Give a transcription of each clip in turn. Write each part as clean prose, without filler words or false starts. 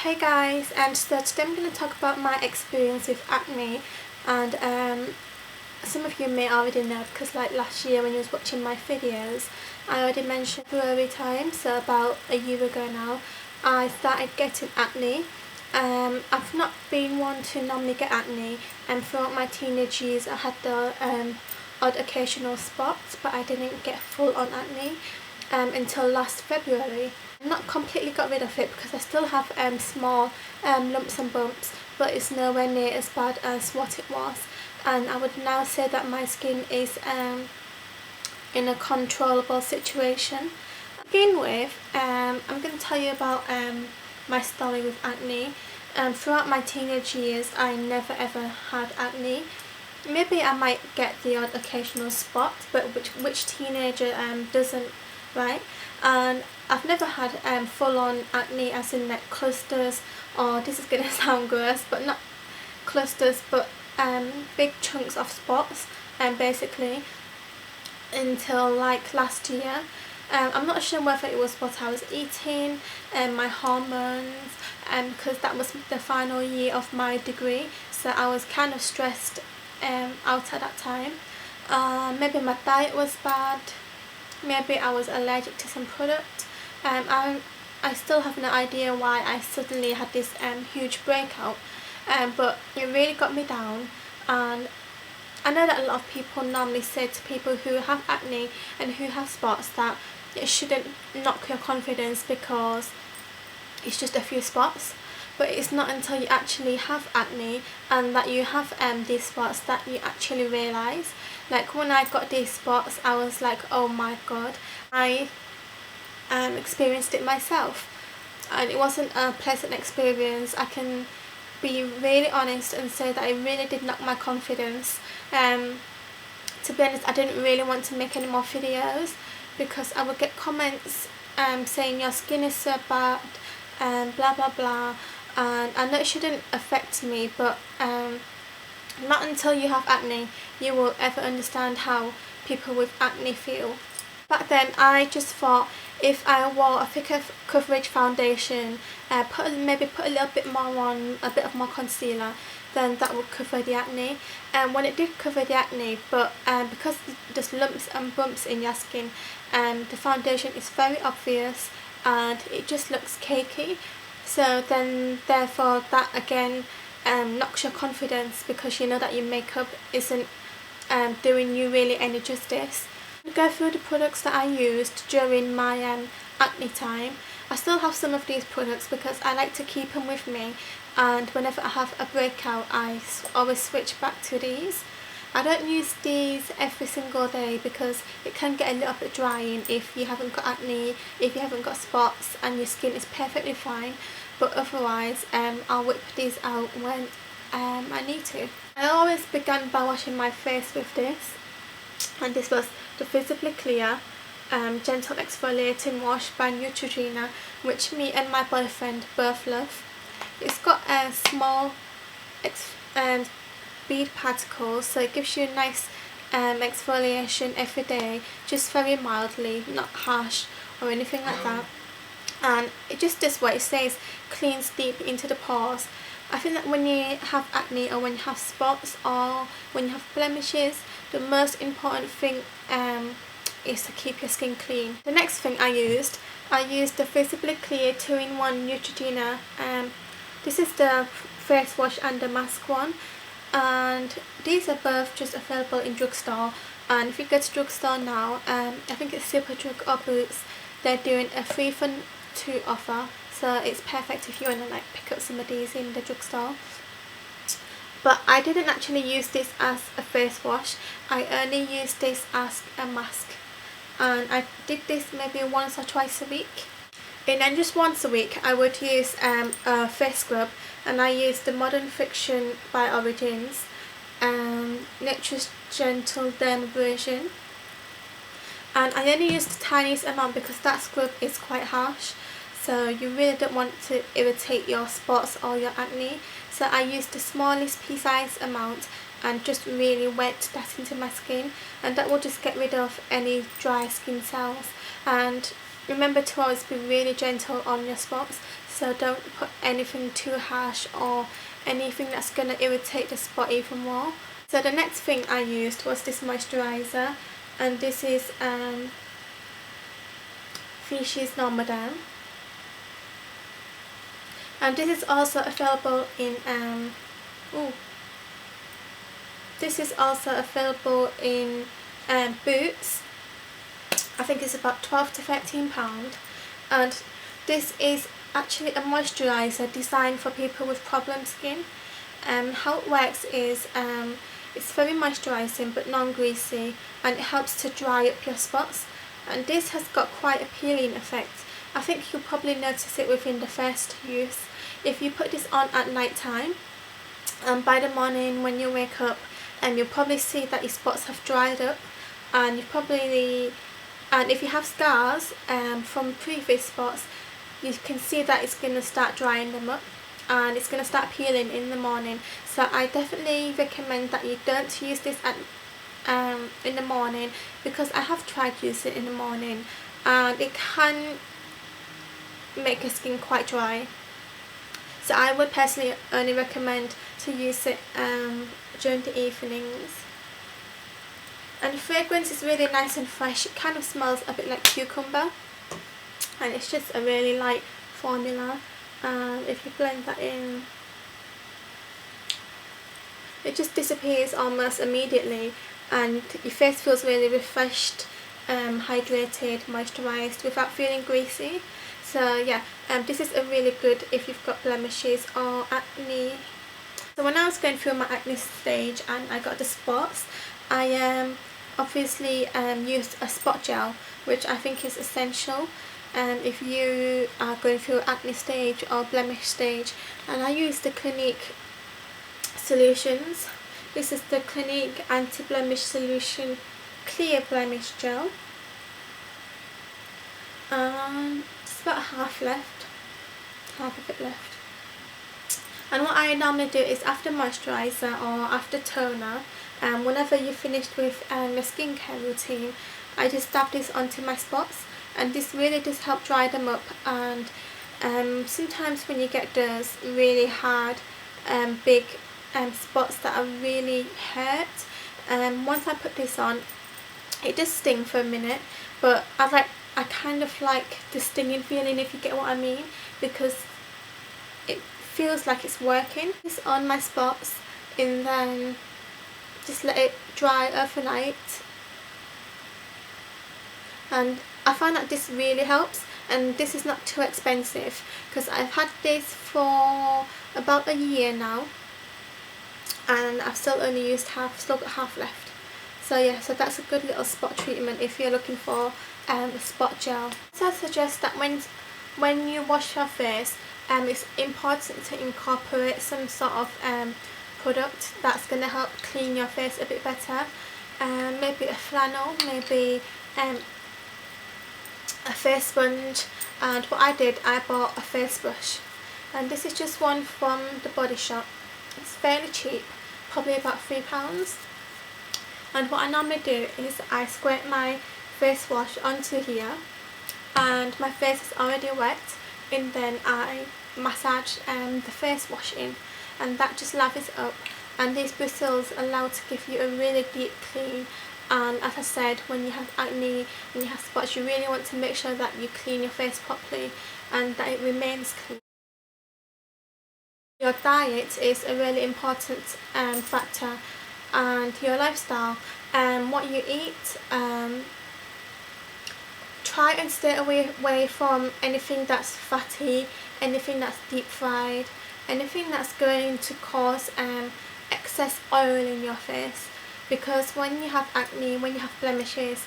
Hey guys, and so today I'm going to talk about my experience with acne, and some of you may already know because like last year when you was watching my videos I already mentioned February time, so about a year ago now I started getting acne. I've not been one to normally get acne, and throughout my teenage years I had the odd occasional spots, but I didn't get full on acne until last February. Not completely got rid of it because I still have small lumps and bumps, but it's nowhere near as bad as what it was, and I would now say that my skin is in a controllable situation. To begin with, I'm going to tell you about my story with acne. Throughout my teenage years I never ever had acne. Maybe I might get the odd occasional spot, but which teenager doesn't, right? And I've never had full-on acne as in like clusters, or this is gonna sound gross, but not clusters, but big chunks of spots, basically, until like last year. I'm not sure whether it was what I was eating and my hormones, because that was the final year of my degree, so I was kind of stressed out at that time. Maybe my diet was bad, maybe I was allergic to some product. I still have no idea why I suddenly had this huge breakout, but it really got me down. And I know that a lot of people normally say to people who have acne and who have spots that it shouldn't knock your confidence because it's just a few spots, but it's not until you actually have acne and that you have these spots that you actually realise. Like when I got these spots I was like, oh my god, I experienced it myself, and it wasn't a pleasant experience. I can be really honest and say that it really did knock my confidence. To be honest, I didn't really want to make any more videos because I would get comments saying your skin is so bad and blah blah blah, and I know it shouldn't affect me, but not until you have acne you will ever understand how people with acne feel. Back then I just thought if I wore a thicker coverage foundation, maybe put a little bit more on, a bit of more concealer, then that would cover the acne. And when it did cover the acne, but because there's lumps and bumps in your skin, the foundation is very obvious and it just looks cakey. So then therefore that again knocks your confidence, because you know that your makeup isn't doing you really any justice. To go through the products that I used during my acne time. I still have some of these products because I like to keep them with me, and whenever I have a breakout I always switch back to these. I don't use these every single day because it can get a little bit drying if you haven't got acne, if you haven't got spots and your skin is perfectly fine, but otherwise I'll whip these out when I need to. I always began by washing my face with this, and this was the Visibly Clear Gentle Exfoliating Wash by Neutrogena, which me and my boyfriend both love. It's got a small bead particles, so it gives you a nice exfoliation every day, just very mildly, not harsh or anything like that, and it just does what it says, cleans deep into the pores. I think that when you have acne or when you have spots or when you have blemishes, the most important thing is to keep your skin clean. The next thing I used the Visibly Clear 2-in-1 Neutrogena. This is the face wash and the mask one, and these are both just available in drugstore. And if you go to drugstore now, I think it's Superdrug or Boots, they're doing a 3 for 2 offer, so it's perfect if you want to like pick up some of these in the drugstore. But I didn't actually use this as a face wash, I only used this as a mask, and I did this maybe once or twice a week. And then just once a week I would use a face scrub, and I used the Modern Friction by Origins Nature's Gentle Derm version, and I only used the tiniest amount because that scrub is quite harsh, so you really don't want to irritate your spots or your acne. So I used the smallest pea-sized amount and just really wet that into my skin, and that will just get rid of any dry skin cells. And remember to always be really gentle on your spots, so don't put anything too harsh or anything that's going to irritate the spot even more. So the next thing I used was this moisturiser, and this is Vichy's Normaderm, and this is also available in Boots. I think it's about £12 to £13, and this is actually a moisturiser designed for people with problem skin. How it works is it's very moisturising but non-greasy, and it helps to dry up your spots, and this has got quite a peeling effect. I think you'll probably notice it within the first use. If you put this on at night time, and by the morning when you wake up, you'll probably see that your spots have dried up, and if you have scars from previous spots, you can see that it's going to start drying them up, and it's going to start peeling in the morning. So I definitely recommend that you don't use this in the morning, because I have tried using it in the morning and it can make your skin quite dry. So I would personally only recommend to use it during the evenings. And the fragrance is really nice and fresh. It kind of smells a bit like cucumber, and it's just a really light formula. And if you blend that in, it just disappears almost immediately, and your face feels really refreshed, hydrated, moisturised without feeling greasy. So yeah, this is a really good if you've got blemishes or acne. So when I was going through my acne stage and I got the spots, I obviously used a spot gel, which I think is essential if you are going through acne stage or blemish stage. And I used the Clinique solutions. This is the Clinique anti-blemish solution clear blemish gel. Just about half of it left. And what I normally do is after moisturiser or after toner, whenever you're finished with your skincare routine, I just dab this onto my spots, and this really does help dry them up. And sometimes when you get those really hard big spots that are really hurt, once I put this on, it does sting for a minute, but I kind of like the stinging feeling, if you get what I mean, because it feels like it's working. This on my spots and then just let it dry overnight, and I find that this really helps. And this is not too expensive, because I've had this for about a year now, and I've still only used half, still got half left. So yeah, so that's a good little spot treatment if you're looking for a spot gel. So I suggest that when you wash your face, it's important to incorporate some sort of product that's going to help clean your face a bit better. Maybe a flannel, maybe a face sponge. And what I did, I bought a face brush, and this is just one from the Body Shop. It's fairly cheap, probably about £3. And what I normally do is I squirt my face wash onto here, and my face is already wet, and then I massage the face wash in, and that just lathers up. And these bristles allow to give you a really deep clean. And as I said, when you have acne, when you have spots, you really want to make sure that you clean your face properly and that it remains clean. Your diet is a really important factor, and your lifestyle, what you eat. Try and stay away from anything that's fatty, anything that's deep fried, anything that's going to cause excess oil in your face. Because when you have acne, when you have blemishes,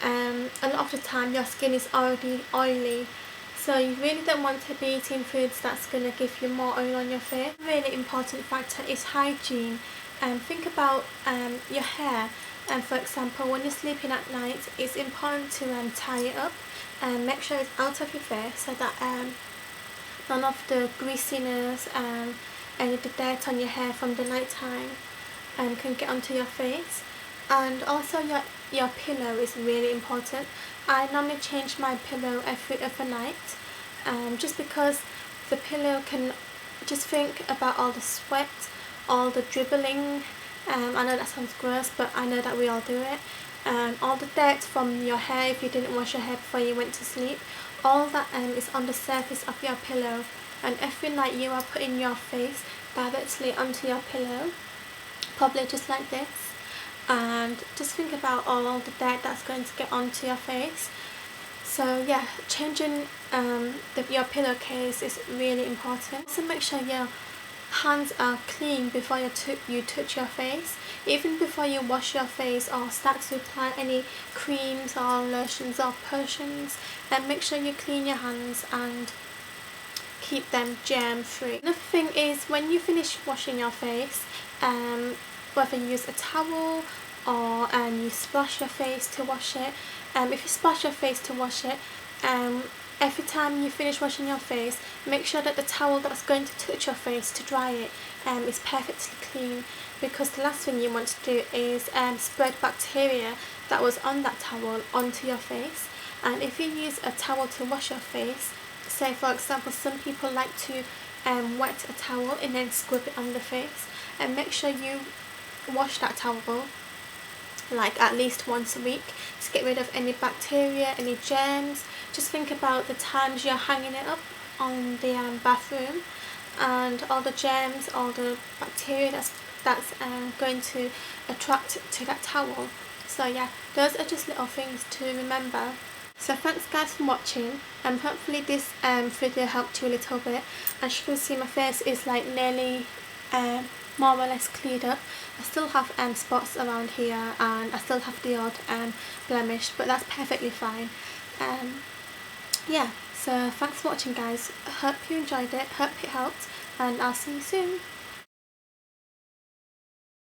a lot of the time your skin is already oily, so you really don't want to be eating foods that's going to give you more oil on your face. A really important factor is hygiene. Think about your hair. For example, when you're sleeping at night, it's important to tie it up and make sure it's out of your face, so that none of the greasiness and any of the dirt on your hair from the night time can get onto your face. And also your pillow is really important. I normally change my pillow every other night, just because the pillow can just think about all the sweat, all the dribbling. I know that sounds gross, but I know that we all do it. All the dirt from your hair if you didn't wash your hair before you went to sleep, all that is on the surface of your pillow, and every night you are putting your face directly onto your pillow, probably just like this, and just think about all the dirt that's going to get onto your face. So yeah, changing your pillowcase is really important. So make sure your hands are clean before you touch your face, even before you wash your face or start to apply any creams or lotions or potions. And make sure you clean your hands and keep them germ free. Another thing is, when you finish washing your face, whether you use a towel or you splash your face to wash it, if you splash your face to wash it, every time you finish washing your face, make sure that the towel that's going to touch your face to dry it is perfectly clean, because the last thing you want to do is spread bacteria that was on that towel onto your face. And if you use a towel to wash your face, say for example some people like to wet a towel and then squib it on the face, and make sure you wash that towel like at least once a week to get rid of any bacteria, any germs. Just think about the times you're hanging it up on the bathroom, and all the germs, all the bacteria that's going to attract to that towel. So yeah, those are just little things to remember. So thanks guys for watching, and hopefully this video helped you a little bit. As you can see, my face is like nearly more or less cleared up. I still have spots around here, and I still have the odd blemish, but that's perfectly fine. Yeah, so thanks for watching guys. I hope you enjoyed it, hope it helped, and I'll see you soon.